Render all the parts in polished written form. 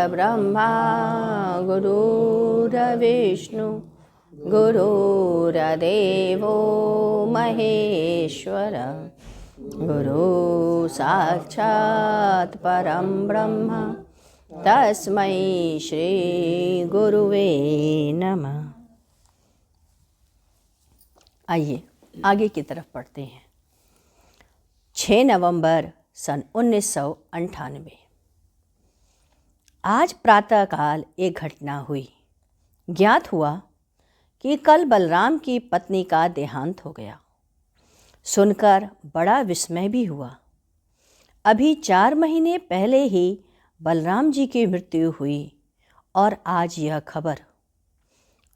परब्रह्मा गुरुर्विष्णु गुरुर्देवो महेश्वर गुरु साक्षात् परं ब्रह्म तस्मै श्री गुरुवे नमः। आइए आगे की तरफ पढ़ते हैं। 6 नवंबर सन 1998। आज प्रातःकाल एक घटना हुई। ज्ञात हुआ कि कल बलराम की पत्नी का देहांत हो गया। सुनकर बड़ा विस्मय भी हुआ। अभी 4 महीने पहले ही बलराम जी की मृत्यु हुई और आज यह खबर।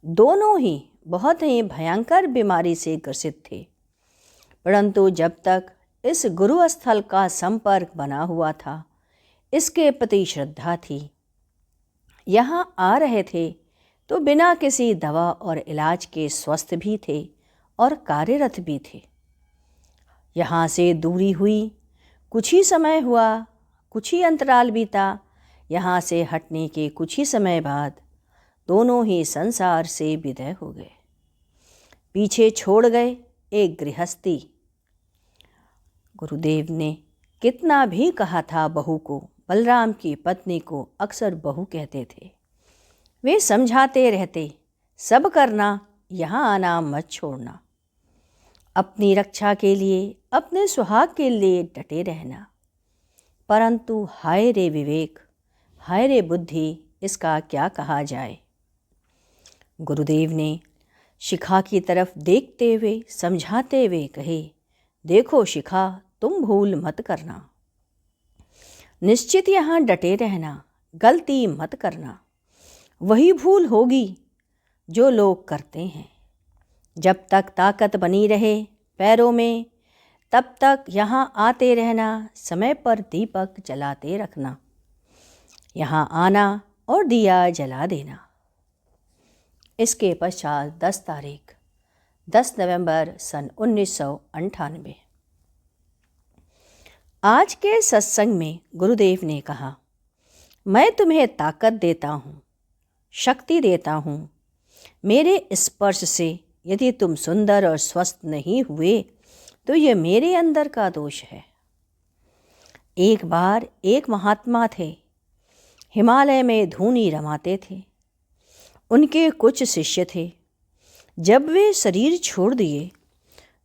दोनों ही बहुत ही भयंकर बीमारी से ग्रसित थे, परंतु जब तक इस गुरु स्थल का संपर्क बना हुआ था, इसके प्रति श्रद्धा थी। यहाँ आ रहे थे तो बिना किसी दवा और इलाज के स्वस्थ भी थे और कार्यरत भी थे। यहाँ से दूरी हुई, कुछ ही समय हुआ, कुछ ही अंतराल बीता। यहाँ से हटने के कुछ ही समय बाद दोनों ही संसार से विदाई हो गए। पीछे छोड़ गए एक गृहस्थी। गुरुदेव ने कितना भी कहा था बहू को, बलराम की पत्नी को अक्सर बहू कहते थे। वे समझाते रहते, सब करना, यहाँ आना मत छोड़ना, अपनी रक्षा के लिए, अपने सुहाग के लिए डटे रहना। परंतु हाय रे विवेक, हाय रे बुद्धि, इसका क्या कहा जाए। गुरुदेव ने शिखा की तरफ देखते हुए समझाते हुए कहे, देखो शिखा, तुम भूल मत करना, निश्चित यहाँ डटे रहना, गलती मत करना। वही भूल होगी जो लोग करते हैं। जब तक ताकत बनी रहे पैरों में, तब तक यहाँ आते रहना, समय पर दीपक जलाते रखना, यहाँ आना और दिया जला देना। इसके पश्चात 10 नवंबर सन 1998। आज के सत्संग में गुरुदेव ने कहा, मैं तुम्हें ताकत देता हूँ, शक्ति देता हूँ। मेरे स्पर्श से यदि तुम सुंदर और स्वस्थ नहीं हुए तो ये मेरे अंदर का दोष है। एक बार एक महात्मा थे, हिमालय में धूनी रमाते थे। उनके कुछ शिष्य थे। जब वे शरीर छोड़ दिए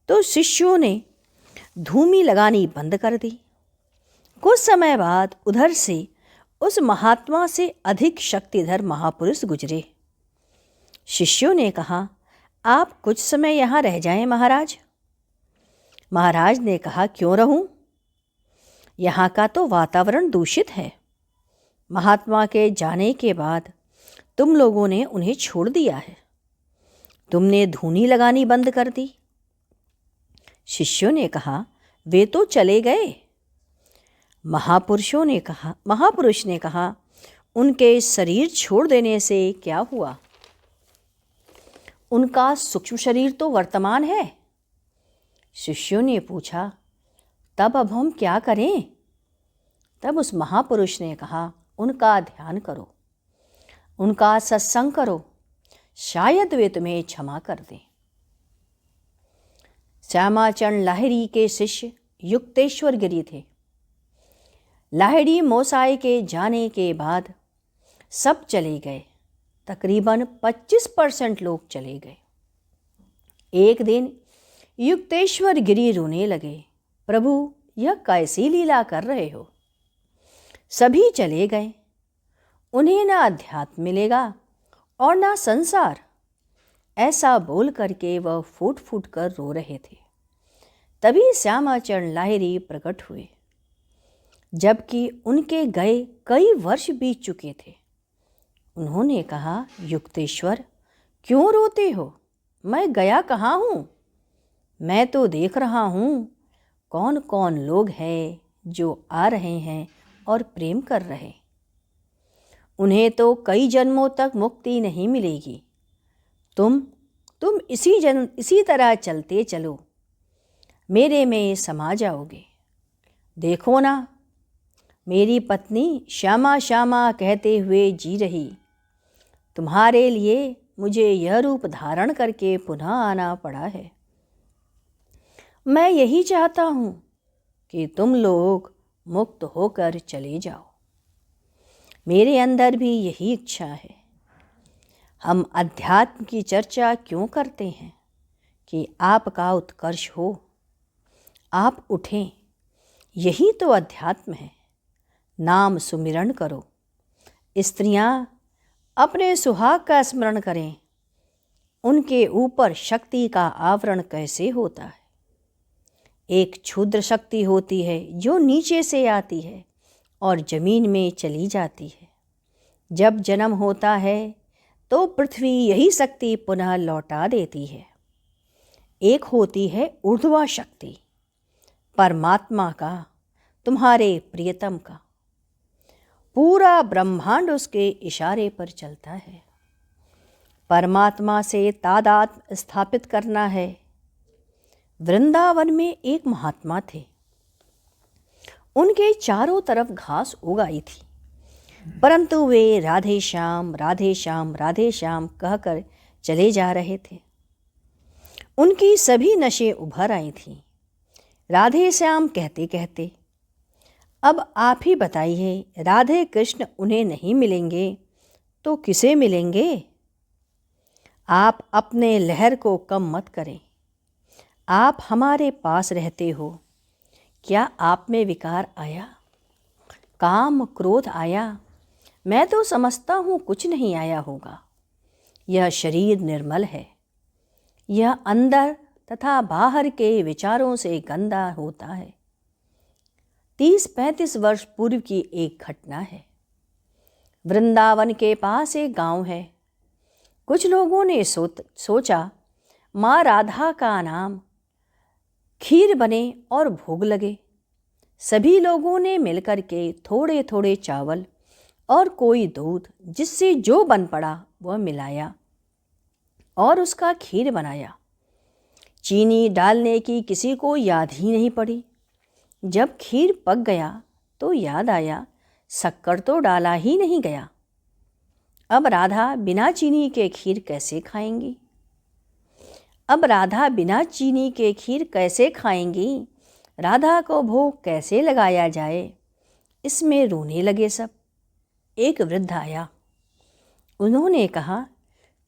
तो शिष्यों ने धूमी लगानी बंद कर दी। कुछ समय बाद उधर से उस महात्मा से अधिक शक्तिधर महापुरुष गुजरे। शिष्यों ने कहा, आप कुछ समय यहाँ रह जाएं महाराज। महाराज ने कहा, क्यों रहूं? यहाँ का तो वातावरण दूषित है। महात्मा के जाने के बाद तुम लोगों ने उन्हें छोड़ दिया है, तुमने धूनी लगानी बंद कर दी। शिष्यों ने कहा, वे तो चले गए। महापुरुष ने कहा, उनके शरीर छोड़ देने से क्या हुआ? उनका सूक्ष्म शरीर तो वर्तमान है। शिष्यों ने पूछा, तब अब हम क्या करें? तब उस महापुरुष ने कहा, उनका ध्यान करो, उनका सत्संग करो, शायद वे तुम्हें क्षमा कर दें। श्यामाचरण लाहिड़ी के शिष्य युक्तेश्वर गिरी थे। लाहिड़ी मोसाई के जाने के बाद सब चले गए। तकरीबन 25% लोग चले गए। एक दिन युक्तेश्वर गिरी रोने लगे, प्रभु यह कैसी लीला कर रहे हो? सभी चले गए, उन्हें ना अध्यात्म मिलेगा और ना संसार। ऐसा बोल करके वह फूट फूट कर रो रहे थे। तभी श्यामाचरण लाहिड़ी प्रकट हुए, जबकि उनके गए कई वर्ष बीत चुके थे। उन्होंने कहा, युक्तेश्वर क्यों रोते हो? मैं गया कहाँ हूँ? मैं तो देख रहा हूँ कौन कौन लोग हैं जो आ रहे हैं और प्रेम कर रहे। उन्हें तो कई जन्मों तक मुक्ति नहीं मिलेगी। तुम इसी तरह चलते चलो, मेरे में समा जाओगे। देखो ना, मेरी पत्नी श्यामा श्यामा कहते हुए जी रही। तुम्हारे लिए मुझे यह रूप धारण करके पुनः आना पड़ा है। मैं यही चाहता हूँ कि तुम लोग मुक्त होकर चले जाओ। मेरे अंदर भी यही इच्छा है। हम अध्यात्म की चर्चा क्यों करते हैं? कि आपका उत्कर्ष हो, आप उठें। यही तो अध्यात्म है। नाम सुमिरन करो। स्त्रियां अपने सुहाग का स्मरण करें। उनके ऊपर शक्ति का आवरण कैसे होता है? एक क्षुद्र शक्ति होती है जो नीचे से आती है और जमीन में चली जाती है। जब जन्म होता है तो पृथ्वी यही शक्ति पुनः लौटा देती है। एक होती है ऊर्ध्वा शक्ति, परमात्मा का, तुम्हारे प्रियतम का। पूरा ब्रह्मांड उसके इशारे पर चलता है। परमात्मा से तादात्म्य स्थापित करना है। वृंदावन में एक महात्मा थे। उनके चारों तरफ घास उगाई थी, परंतु वे राधे श्याम राधे श्याम राधे श्याम कहकर चले जा रहे थे। उनकी सभी नशें उभर आई थीं। राधे श्याम कहते कहते, अब आप ही बताइए, राधे कृष्ण उन्हें नहीं मिलेंगे तो किसे मिलेंगे? आप अपने लहर को कम मत करें। आप हमारे पास रहते हो। क्या आप में विकार आया? काम क्रोध आया? मैं तो समझता हूँ कुछ नहीं आया होगा। यह शरीर निर्मल है। यह अंदर तथा बाहर के विचारों से गंदा होता है। 30-35 वर्ष पूर्व की एक घटना है। वृंदावन के पास एक गांव है। कुछ लोगों ने सोचा माँ राधा का नाम खीर बने और भोग लगे। सभी लोगों ने मिलकर के थोड़े थोड़े चावल और कोई दूध, जिससे जो बन पड़ा वह मिलाया और उसका खीर बनाया। चीनी डालने की किसी को याद ही नहीं पड़ी। जब खीर पक गया तो याद आया शक्कर तो डाला ही नहीं गया। अब राधा बिना चीनी के खीर कैसे खाएंगी? राधा को भोग कैसे लगाया जाए? इसमें रोने लगे सब। एक वृद्ध आया। उन्होंने कहा,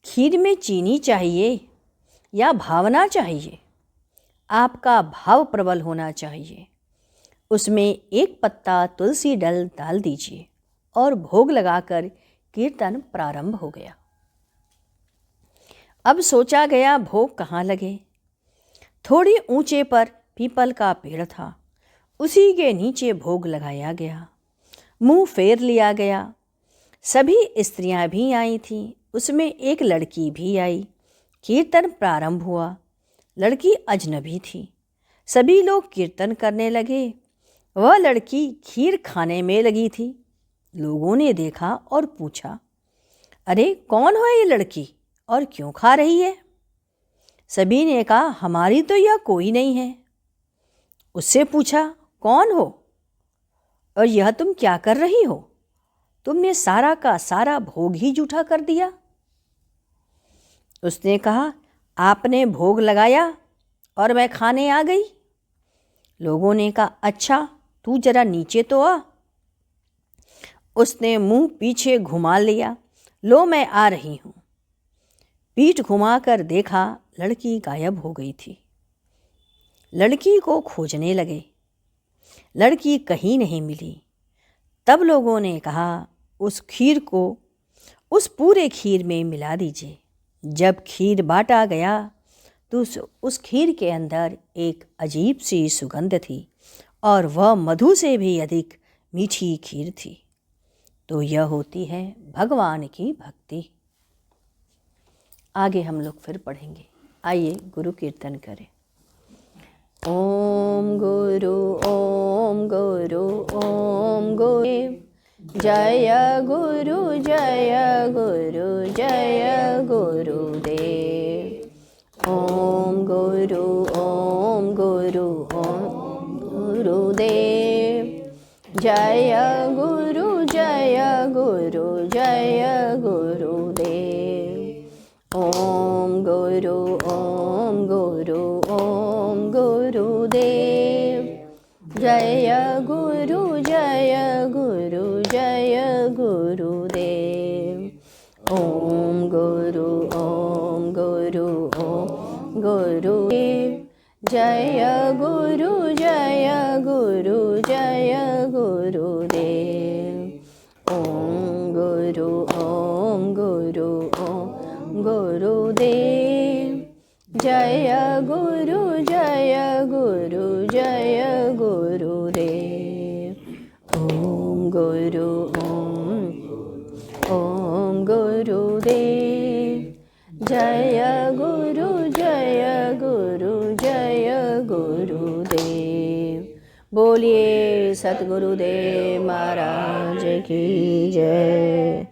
खीर में चीनी चाहिए या भावना चाहिए? आपका भाव प्रबल होना चाहिए। उसमें एक पत्ता तुलसी दल डाल दीजिए और भोग लगाकर कीर्तन प्रारंभ हो गया। अब सोचा गया भोग कहाँ लगे। थोड़ी ऊंचे पर पीपल का पेड़ था, उसी के नीचे भोग लगाया गया। मुंह फेर लिया गया। सभी स्त्रियां भी आई थीं, उसमें एक लड़की भी आई। कीर्तन प्रारंभ हुआ। लड़की अजनबी थी। सभी लोग कीर्तन करने लगे। वह लड़की खीर खाने में लगी थी। लोगों ने देखा और पूछा, अरे कौन है ये लड़की और क्यों खा रही है? सभी ने कहा, हमारी तो यह कोई नहीं है। उससे पूछा, कौन हो और यह तुम क्या कर रही हो? तुमने सारा का सारा भोग ही जूठा कर दिया। उसने कहा, आपने भोग लगाया और मैं खाने आ गई। लोगों ने कहा, अच्छा तू जरा नीचे तो आ। उसने मुंह पीछे घुमा लिया। लो मैं आ रही हूँ। पीठ घुमाकर देखा, लड़की गायब हो गई थी। लड़की को खोजने लगे। लड़की कहीं नहीं मिली। तब लोगों ने कहा, उस खीर को उस पूरे खीर में मिला दीजिए। जब खीर बांटा गया तो उस खीर के अंदर एक अजीब सी सुगंध थी और वह मधु से भी अधिक मीठी खीर थी। तो यह होती है भगवान की भक्ति। आगे हम लोग फिर पढ़ेंगे। आइए गुरु कीर्तन करें। ओम गुरु ओम गुरु ओम गुरु। जय गुरु जय गुरु जय गुरुदेव। ओम गुरु ओम गुरु ओम गुरुदेव। जय गुरु ओम गुरुदेव। जय गुरु जय गुरुदेव। ओम गुरु ओम गुरुदेव। जय गुरु जय गुरुदेव। ओम गुरु ओम गुरुदेव। जय गुरु जय गुरुदेव। ओम गुरु ओम गुरुदेव। जय गुरु जय गुरुदेव। बोलिए सतगुरुदेव महाराज की जय।